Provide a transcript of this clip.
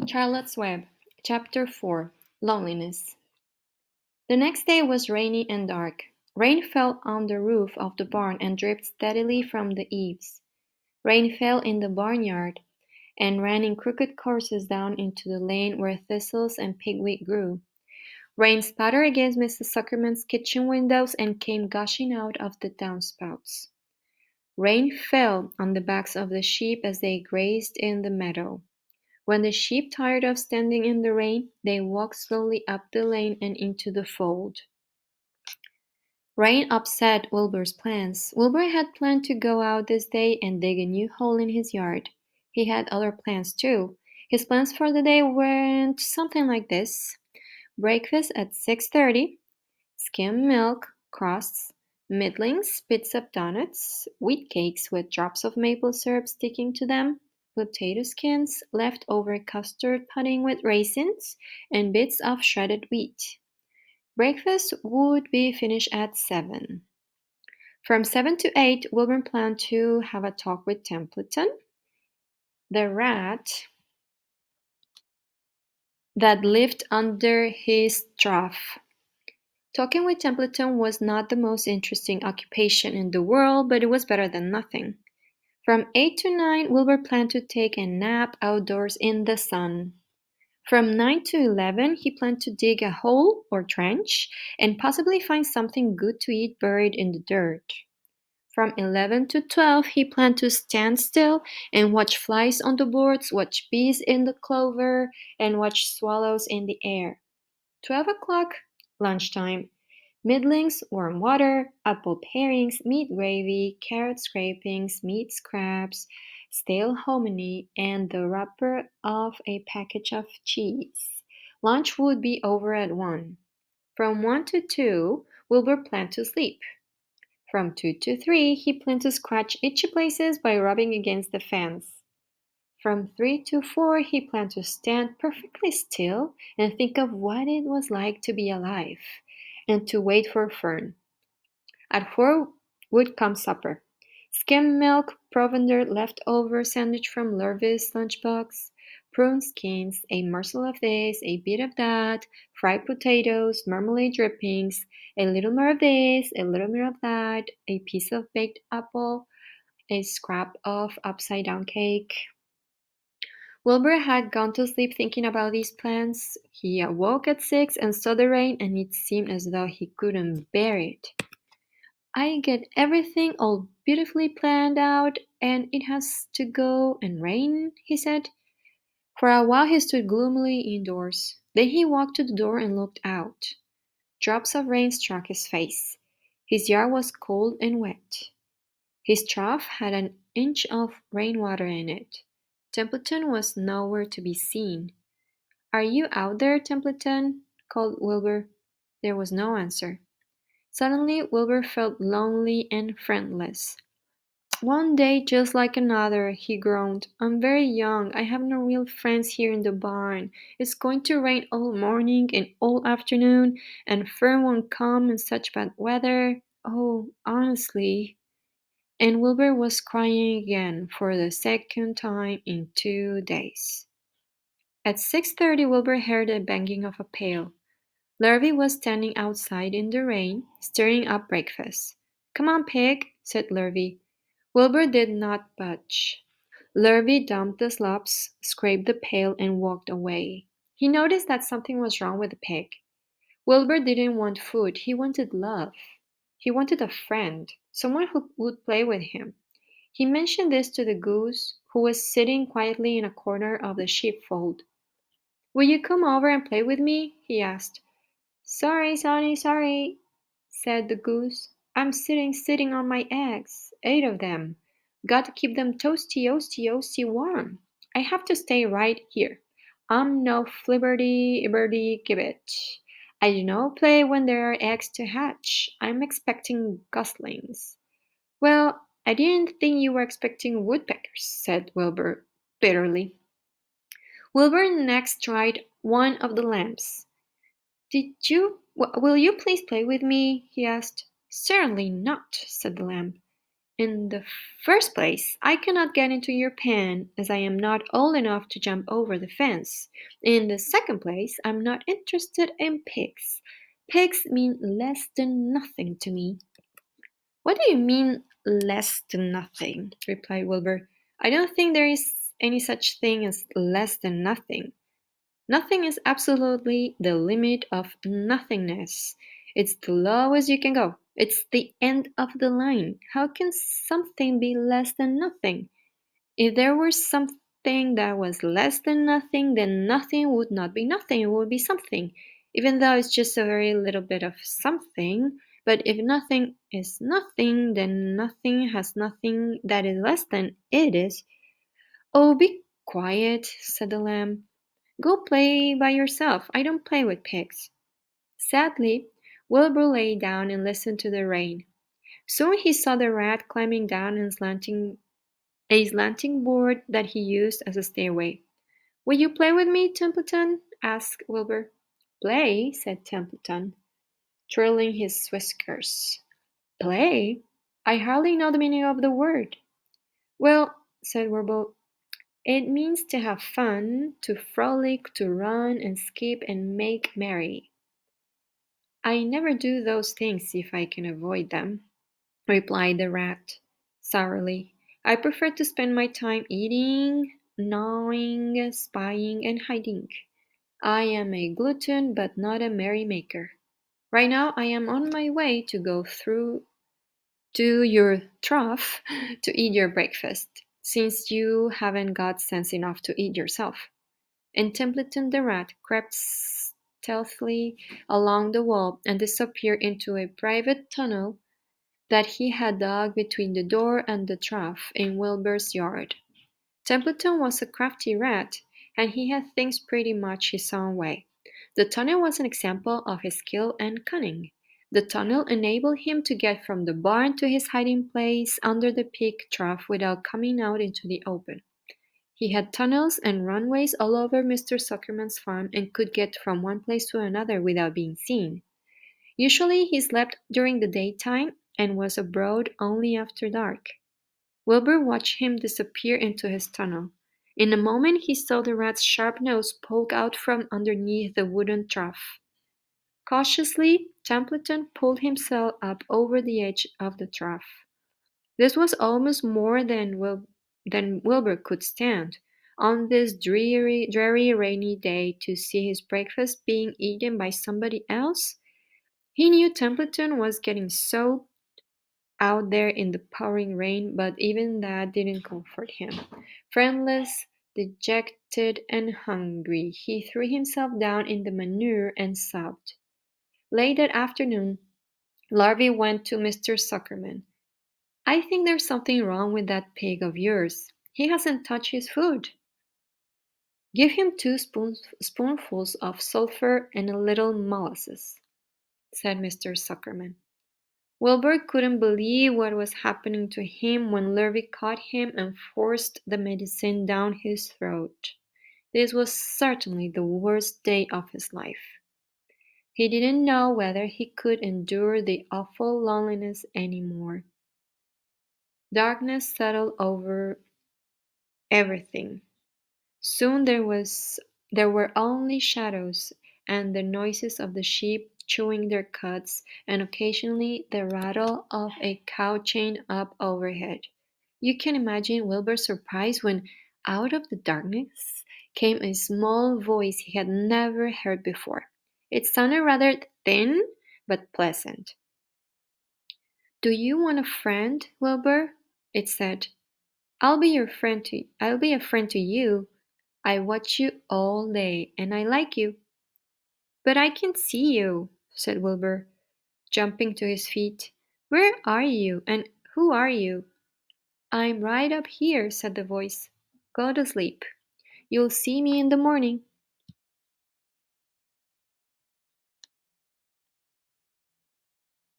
Charlotte's Web, Chapter 4 Loneliness. The next day was rainy and dark. Rain fell on the roof of the barn and dripped steadily from the eaves. Rain fell in the barnyard and ran in crooked courses down into the lane where thistles and pigweed grew. Rain spattered against Mrs. Zuckerman's kitchen windows and came gushing out of the downspouts. Rain fell on the backs of the sheep as they grazed in the meadow. When the sheep tired of standing in the rain, they walked slowly up the lane and into the fold. Rain upset Wilbur's plans. Wilbur had planned to go out this day and dig a new hole in his yard. He had other plans too. His plans for the day went something like this: breakfast at 6:30, skim milk, crusts, middlings, bits of donuts, wheat cakes with drops of maple syrup sticking to them, potato skins, leftover custard pudding with raisins, and bits of shredded wheat. Breakfast would be finished at 7. From 7 to 8, Wilbur planned to have a talk with Templeton, the rat that lived under his trough. Talking with Templeton was not the most interesting occupation in the world, but it was better than nothing. From 8 to 9, Wilbur planned to take a nap outdoors in the sun. From 9 to 11, he planned to dig a hole or trench and possibly find something good to eat buried in the dirt. From 11 to 12, he planned to stand still and watch flies on the boards, watch bees in the clover, and watch swallows in the air. 12 o'clock, lunchtime. Middlings, warm water, apple parings, meat gravy, carrot scrapings, meat scraps, stale hominy, and the wrapper of a package of cheese. Lunch would be over at 1. From 1 to 2, Wilbur planned to sleep. From 2 to 3, he planned to scratch itchy places by rubbing against the fence. From 3 to 4, he planned to stand perfectly still and think of what it was like to be alive, and to wait for Fern. At 4 would come supper: skim milk, provender left-over sandwich from Lurvis' lunchbox, prune skins, a morsel of this, a bit of that, fried potatoes, marmalade drippings, a little more of this, a little more of that, a piece of baked apple, a scrap of upside-down cake. Wilbur had gone to sleep thinking about these plans. He awoke at 6 and saw the rain, and it seemed as though he couldn't bear it. I get everything all beautifully planned out, and it has to go and rain, he said. For a while he stood gloomily indoors. Then he walked to the door and looked out. Drops of rain struck his face. His yard was cold and wet. His trough had an inch of rainwater in it. Templeton was nowhere to be seen. "Are you out there, Templeton?" called Wilbur. There was no answer. Suddenly Wilbur felt lonely and friendless. "One day just like another," he groaned. "I'm very young. I have no real friends here in the barn. It's going to rain all morning and all afternoon, and Fern won't come in such bad weather. Oh, honestly." And Wilbur was crying again for the second time in 2 days. At 6:30 Wilbur heard the banging of a pail. Lurvy was standing outside in the rain, stirring up breakfast. "Come on, Pig," said Lurvy. Wilbur did not budge. Lurvy dumped the slops, scraped the pail, and walked away. He noticed that something was wrong with the pig. Wilbur didn't want food, he wanted love. He wanted a friend, someone who would play with him. He mentioned this to the goose, who was sitting quietly in a corner of the sheepfold. "Will you come over and play with me?" he asked. "Sorry, Sonny, sorry," said the goose. "I'm sitting on my eggs, 8 of them. Got to keep them toasty warm. I have to stay right here. I'm no flibberty-ibberty-gibbet. I do not play when there are eggs to hatch. I'm expecting goslings." "Well, I didn't think you were expecting woodpeckers," said Wilbur bitterly. Wilbur next tried one of the lamps. Will you please play with me?" he asked. "Certainly not," said the lamp. In the first place, I cannot get into your pen as I am not old enough to jump over the fence. In the second place, I'm not interested in pigs. Pigs mean less than nothing to me. What do you mean, less than nothing? Replied Wilbur. I don't think there is any such thing as less than nothing. Nothing is absolutely the limit of nothingness. It's the lowest you can go. It's the end of the line. How can something be less than nothing? If there were something that was less than nothing, then nothing would not be nothing, it would be something, even though it's just a very little bit of something. But if nothing is nothing, then nothing has nothing that is less than it is. Oh, be quiet, said the lamb. Go play by yourself. I don't play with pigs. Sadly, Wilbur lay down and listened to the rain. Soon he saw the rat climbing down a slanting board that he used as a stairway. Will you play with me, Templeton? Asked Wilbur. Play, said Templeton, twirling his whiskers. Play? I hardly know the meaning of the word. Well, said Wilbur, it means to have fun, to frolic, to run and skip and make merry. I never do those things if I can avoid them, replied the rat, sourly. I prefer to spend my time eating, gnawing, spying, and hiding. I am a glutton, but not a merrymaker. Right now, I am on my way to go through to your trough to eat your breakfast, since you haven't got sense enough to eat yourself. And Templeton the rat crept stealthily along the wall and disappeared into a private tunnel that he had dug between the door and the trough in Wilbur's yard. Templeton was a crafty rat, and he had things pretty much his own way. The tunnel was an example of his skill and cunning. The tunnel enabled him to get from the barn to his hiding place under the pig trough without coming out into the open. He had tunnels and runways all over Mr. Zuckerman's farm and could get from one place to another without being seen. Usually he slept during the daytime and was abroad only after dark. Wilbur watched him disappear into his tunnel. In a moment he saw the rat's sharp nose poke out from underneath the wooden trough. Cautiously, Templeton pulled himself up over the edge of the trough. This was almost more than Wilbur could stand, on this dreary rainy day, to see his breakfast being eaten by somebody else. He knew Templeton was getting so out there in the pouring rain, but even that didn't comfort him. Friendless, dejected, and hungry, he threw himself down in the manure and sobbed. Late that afternoon, Larvy went to Mr. Zuckerman. I think there's something wrong with that pig of yours. He hasn't touched his food. Give him two spoonfuls of sulphur and a little molasses, said Mr. Zuckerman. Wilbur couldn't believe what was happening to him when Lurvy caught him and forced the medicine down his throat. This was certainly the worst day of his life. He didn't know whether he could endure the awful loneliness any more. Darkness settled over everything. Soon there were only shadows and the noises of the sheep chewing their cuds, and occasionally the rattle of a cow chain up overhead. You can imagine Wilbur's surprise when, out of the darkness, came a small voice he had never heard before. It sounded rather thin, but pleasant. Do you want a friend, Wilbur? It said. I'll be a friend to you. I watch you all day, and I like you. But I can't see you, said Wilbur, jumping to his feet. Where are you, and who are you? I'm right up here, said the voice. Go to sleep. You'll see me in the morning.